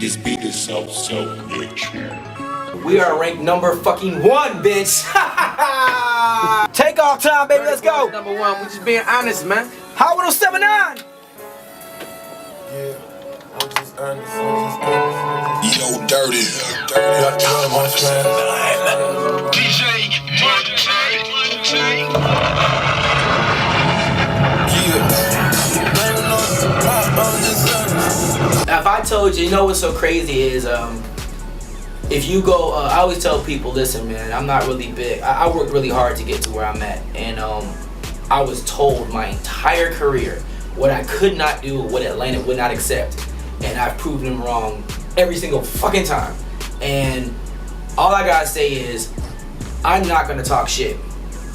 This beat is so rich. We are ranked number fucking 1, bitch. Take off time, baby. Let's go. Number 1. We just being honest, man. How 1079? Yeah, I'm just honest. Yo, Durrty. Got too much, man. DJ. If I told you, you know what's so crazy is, if you go, I always tell people, listen, man, I'm not really big. I worked really hard to get to where I'm at, and I was told my entire career what I could not do, what Atlanta would not accept, and I've proven them wrong every single fucking time. And all I gotta say is, I'm not gonna talk shit.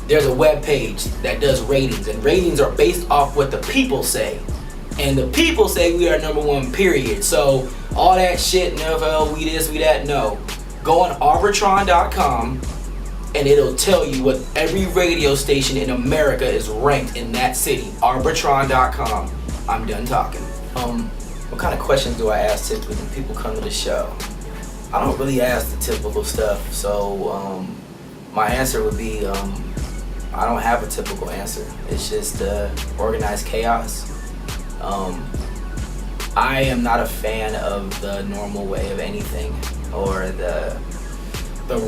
There's a web page that does ratings, and ratings are based off what the people say. And the people say we are number 1, period. So all that shit, NFL, we this, we that, no. Go on Arbitron.com and it'll tell you what every radio station in America is ranked in that city. Arbitron.com. I'm done talking. What kind of questions do I ask typically when people come to the show? I don't really ask the typical stuff. So my answer would be, I don't have a typical answer. It's just organized chaos. I am not a fan of the normal way of anything, or the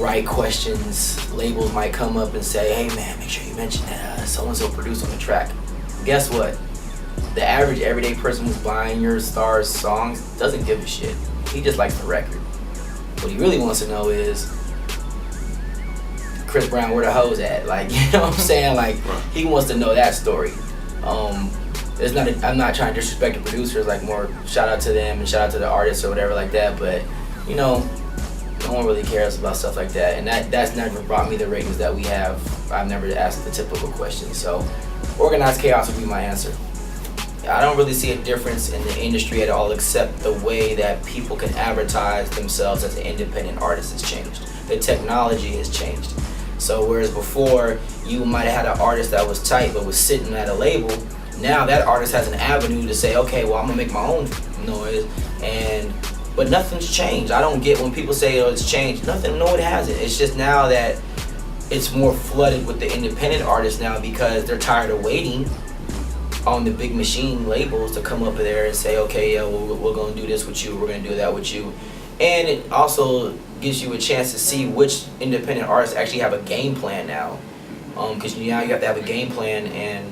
right questions. Labels might come up and say, hey man, make sure you mention that so-and-so produced on the track. Guess what? The average everyday person who's buying your star's songs doesn't give a shit. He just likes the record. What he really wants to know is, Chris Brown, where the hoes at? Like, you know what I'm saying? Like, he wants to know that story. I'm not trying to disrespect the producers, like, more shout out to them and shout out to the artists or whatever like that, but you know, no one really cares about stuff like that, and that's never brought me the ratings that we have. I've never asked the typical questions, so organized chaos would be my answer. I don't really see a difference in the industry at all, except the way that people can advertise themselves as an independent artist has changed. The technology has changed. So whereas before you might have had an artist that was tight but was sitting at a label, now that artist has an avenue to say, okay, well, I'm gonna make my own noise, but nothing's changed. I don't get when people say, oh, it's changed. Nothing, no, it hasn't. It's just now that it's more flooded with the independent artists now, because they're tired of waiting on the big machine labels to come up there and say, okay, yeah, we're gonna do this with you, we're gonna do that with you. And it also gives you a chance to see which independent artists actually have a game plan now, because now you have to have a game plan, and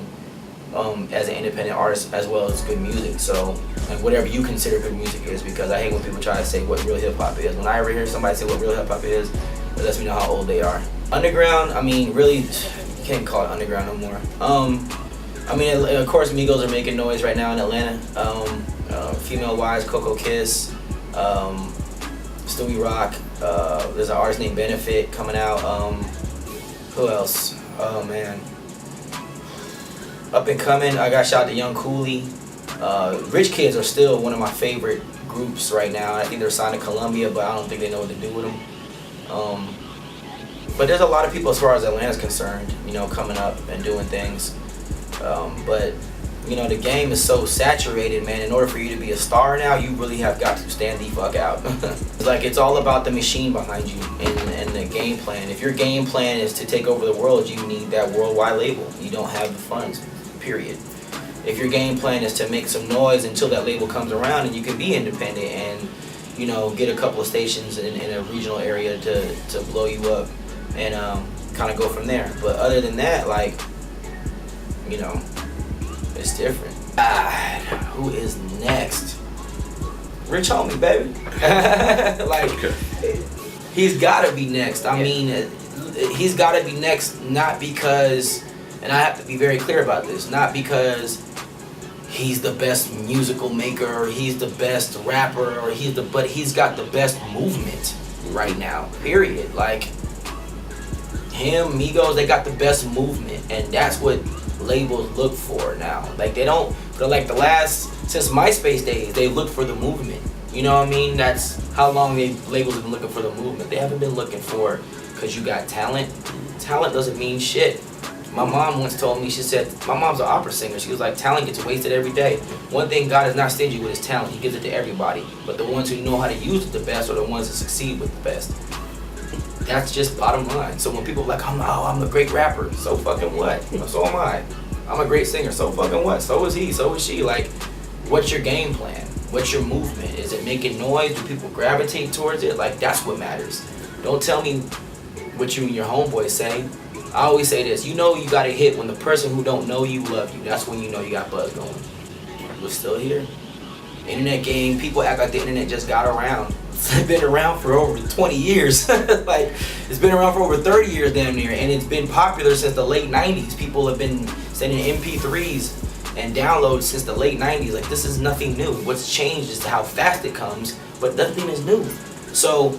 as an independent artist as well as good music. So, and whatever you consider good music is, because I hate when people try to say what real hip hop is. When I ever hear somebody say what real hip hop is, it lets me know how old they are. Underground, I mean, really, you can't call it underground no more. I mean, of course, Migos are making noise right now in Atlanta. Female Wise, Coco Kiss, Stewie Rock. There's an artist named Benefit coming out. Who else? Oh man. Up and coming, I got shout out to Young Cooley. Rich Kids are still one of my favorite groups right now. I think they're signed to Columbia, but I don't think they know what to do with them. But there's a lot of people as far as Atlanta's concerned, you know, coming up and doing things. But you know, the game is so saturated, man. In order for you to be a star now, you really have got to stand the fuck out. Like, it's all about the machine behind you and the game plan. If your game plan is to take over the world, you need that worldwide label. You don't have the funds, period. If your game plan is to make some noise until that label comes around and you can be independent and, you know, get a couple of stations in a regional area to blow you up and kind of go from there. But other than that, like, you know, it's different. Who is next? Rich Homie, baby. Like, he's gotta be next. I mean, he's gotta be next, not because, and I have to be very clear about this, not because he's the best musical maker or he's the best rapper or but he's got the best movement right now, period. Like, him, Migos, they got the best movement, and that's what labels look for now. Like, they don't, but like since MySpace days, they look for the movement. You know what I mean? That's how long labels have been looking for the movement. They haven't been looking for, because you got talent. Talent doesn't mean shit. My mom once told me, she said, my mom's an opera singer. She was like, talent gets wasted every day. One thing, God is not stingy with his talent. He gives it to everybody. But the ones who know how to use it the best are the ones that succeed with the best. That's just bottom line. So when people are like, I'm a great rapper, so fucking what? So am I. I'm a great singer, so fucking what? So is he, so is she. Like, what's your game plan? What's your movement? Is it making noise? Do people gravitate towards it? Like, that's what matters. Don't tell me what you and your homeboys say. I always say this, you know you got a hit when the person who don't know you love you. That's when you know you got buzz going. We're still here. Internet game, people act like the internet just got around. It's been around for over 20 years. Like, it's been around for over 30 years damn near, and it's been popular since the late 90s. People have been sending MP3s and downloads since the late 90s. Like, this is nothing new. What's changed is how fast it comes, but nothing is new. So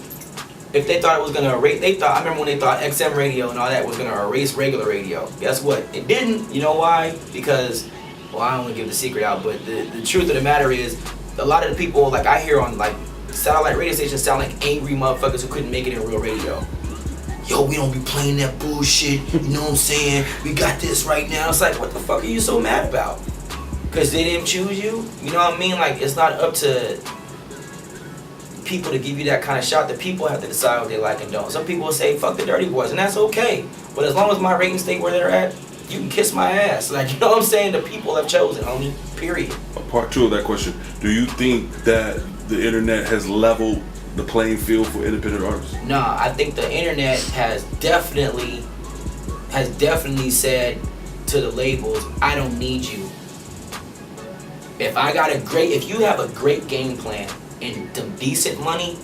if they thought it was gonna erase, I remember when they thought XM radio and all that was gonna erase regular radio. Guess what? It didn't. You know why? Because, well, I don't wanna give the secret out, but the truth of the matter is, a lot of the people, like I hear on like satellite radio stations, sound like angry motherfuckers who couldn't make it in real radio. Yo, we don't be playing that bullshit, you know what I'm saying? We got this right now. It's like, what the fuck are you so mad about? Because they didn't choose you? You know what I mean? Like, it's not up to people to give you that kind of shot. The people have to decide what they like and don't. Some people will say, fuck the Durrty Boyz, and that's okay. But as long as my ratings stay where they're at, you can kiss my ass. Like, you know what I'm saying? The people have chosen, homie. Period. Part two of that question. Do you think that the internet has leveled the playing field for independent artists? Nah, I think the internet has definitely said to the labels, I don't need you. If you have a great game plan and some decent money,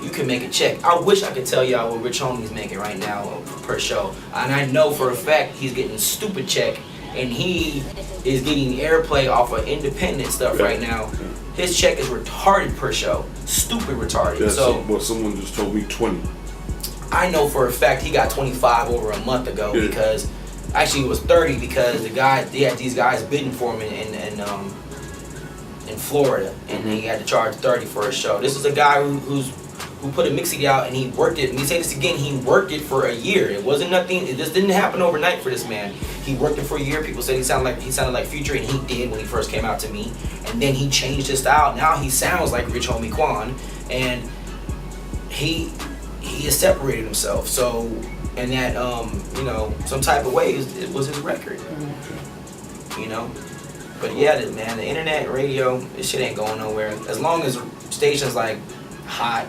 you can make a check. I wish I could tell y'all what Rich Homie's making right now per show. And I know for a fact he's getting a stupid check, and he is getting airplay off of independent stuff right now. His check is retarded per show. Stupid retarded. Yeah, well, someone just told me 20. I know for a fact he got 25 over a month ago because, actually it was 30 because they had these guys bidding for him in Florida, and he had to charge 30 for a show. This is a guy who put a mix CD out, and he worked it. And we say this again, he worked it for a year. It wasn't nothing. It just didn't happen overnight for this man. He worked it for a year. People said he sounded like Future, and he did when he first came out to me. And then he changed his style. Now he sounds like Rich Homie Quan, and he has separated himself. So in that some type of way, it was his record. You know. But yeah, man, the internet, radio, this shit ain't going nowhere. As long as stations like Hot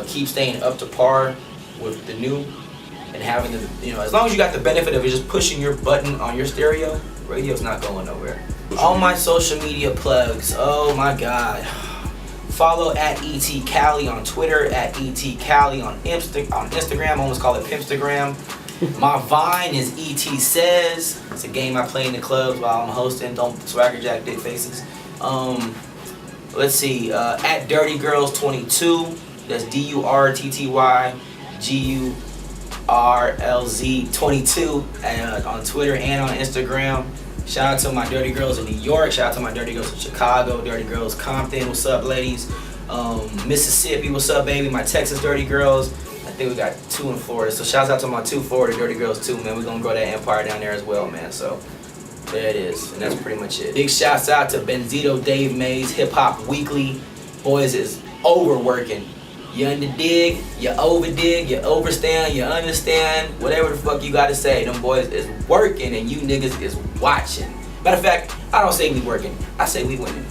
keep staying up to par with the new and having as long as you got the benefit of it just pushing your button on your stereo, radio's not going nowhere. All my social media plugs, oh my god. Follow at ET Cali on Twitter, at ET Cali on Instagram, I almost call it Pimpstagram. My Vine is ET Says. It's a game I play in the clubs while I'm hosting. Don't swagger jack dick faces. Let's see. At Durrty Girls 22. That's DURTTYGURLZ 22 on Twitter and on Instagram. Shout out to my Durrty Girls in New York. Shout out to my Durrty Girls in Chicago. Durrty Girls Compton. What's up, ladies? Mississippi. What's up, baby? My Texas Durrty Girls. I think we got 2 in Florida, so shouts out to my 2 Florida Durrty Girls too, man. We're gonna grow that empire down there as well, man. So there it is, and that's pretty much it. Big shouts out to Benzito Dave Mays, Hip Hop Weekly. Boys is overworking. You underdig, you overdig, you overstand, you understand, whatever the fuck you gotta say. Them boys is working and you niggas is watching. Matter of fact, I don't say we working, I say we winning.